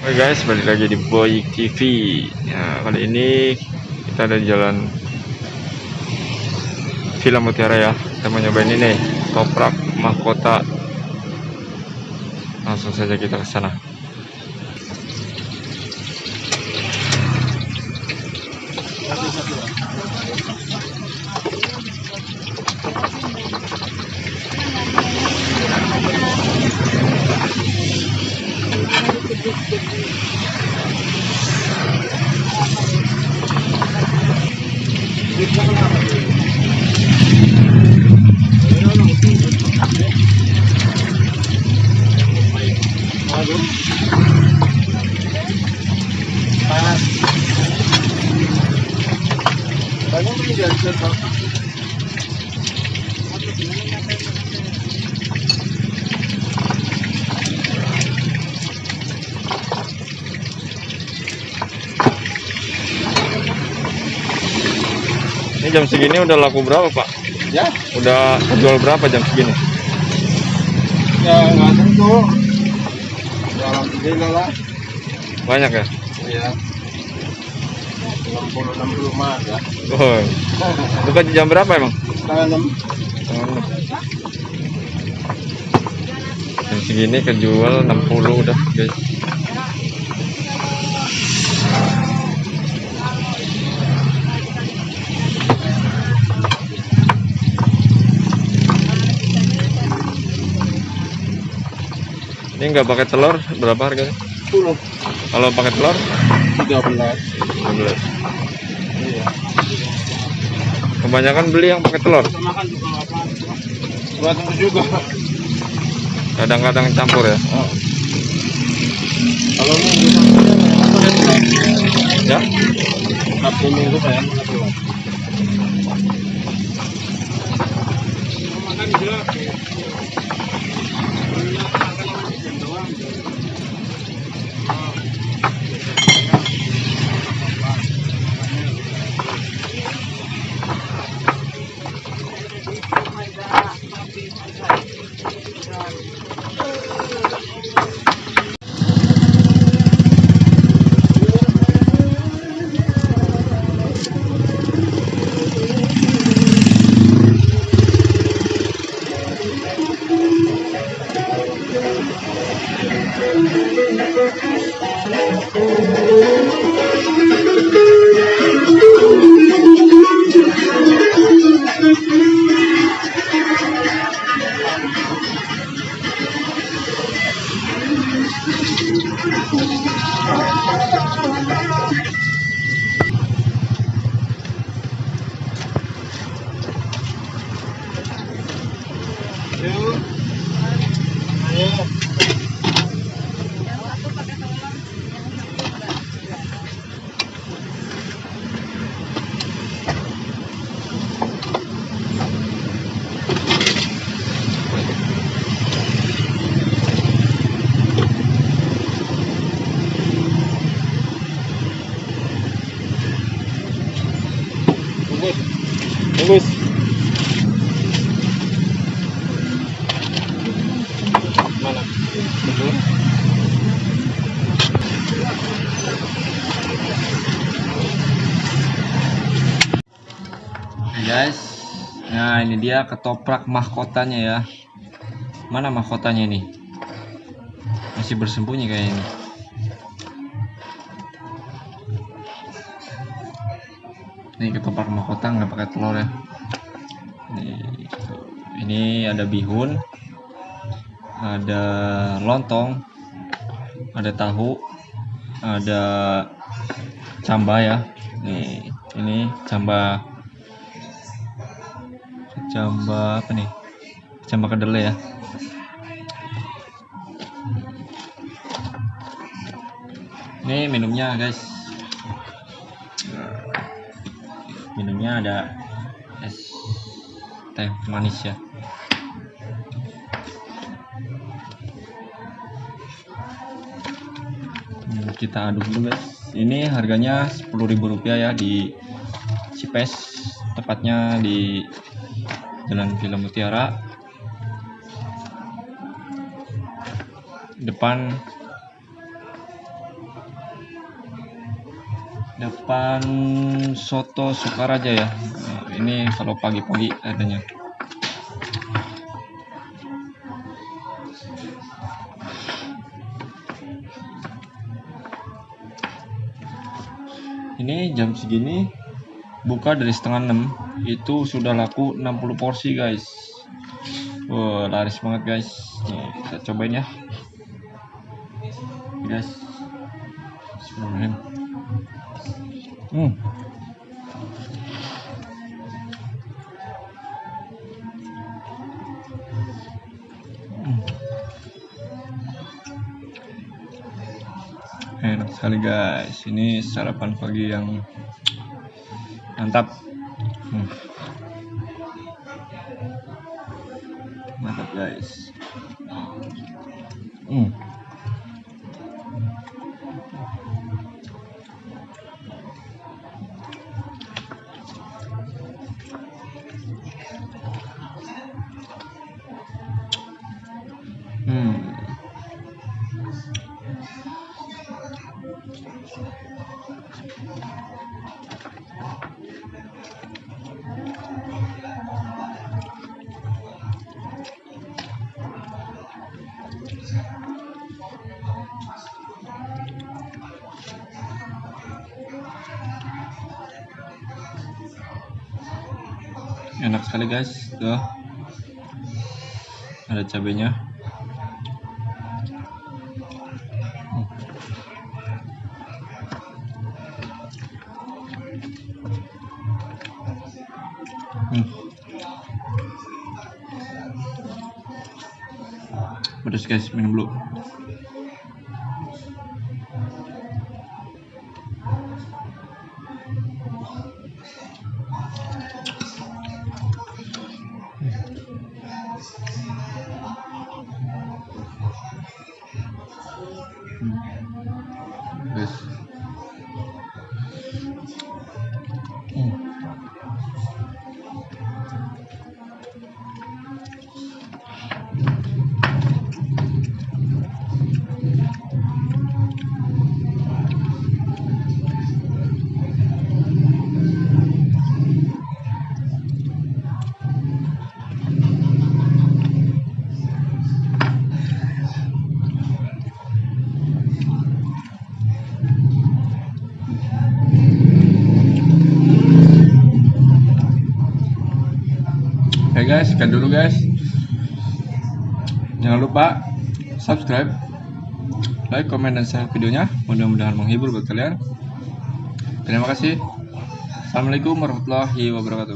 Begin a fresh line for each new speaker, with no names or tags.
Oke guys, balik lagi di Boy TV. Nah, kali ini kita ada di jalan Villa Mutiara ya. Kita mau nyobain ini toprak mahkota. Langsung saja kita ke sana. Ini jam segini udah laku berapa Pak?
Ya,
Udah jual berapa jam segini?
ya nggak tentu. Ya, alhamdulillah lah.
Banyak ya?
Iya. 60 mah ya.
Oh, buka jam berapa emang?
Tanam.
Jam segini kejual 60 udah guys. Ini nggak pakai telur berapa harganya?
10.
Kalau pakai telur
13.
12.
Iya.
Kebanyakan beli yang pakai telur.
Makan juga apa? Buat tentu juga.
Kadang-kadang campur ya.
Oh. Kalau minggu pakai telur.
Ya.
Sabtu minggu saya makan telur. Makan juga.
Bagus.
Mana?
Guys, nah ini dia ketoprak mahkotanya ya. Mana mahkotanya ini? Masih bersembunyi kayak ini. Ini ketoprak mahkota nggak pakai telur ya. Ini ada bihun, ada lontong, ada tahu, ada camba ya. Ini camba apa nih? Camba kedelai ya. Ini minumnya guys. Minumnya ada es teh manis ya. Kita aduk dulu guys. Ini harganya Rp10.000 ya di Cipes, tepatnya di Jalan Villa Mutiara, depan Depan Soto Sukaraja ya. Nah, ini kalau pagi-pagi adanya. Ini jam segini buka dari setengah 6, itu sudah laku 60 porsi guys. Wah, laris banget guys. Nih, kita cobain ya guys. Bismillahirrahmanirrahim. Enak sekali guys, ini sarapan pagi yang mantap. Mantap guys. Enak sekali guys, tuh ada cabenya. Pedas guys, minum dulu. Guys. Oke guys, sekian dulu guys. Jangan lupa subscribe, like, komen, dan share videonya. Mudah-mudahan menghibur buat kalian. Terima kasih. Assalamualaikum warahmatullahi wabarakatuh.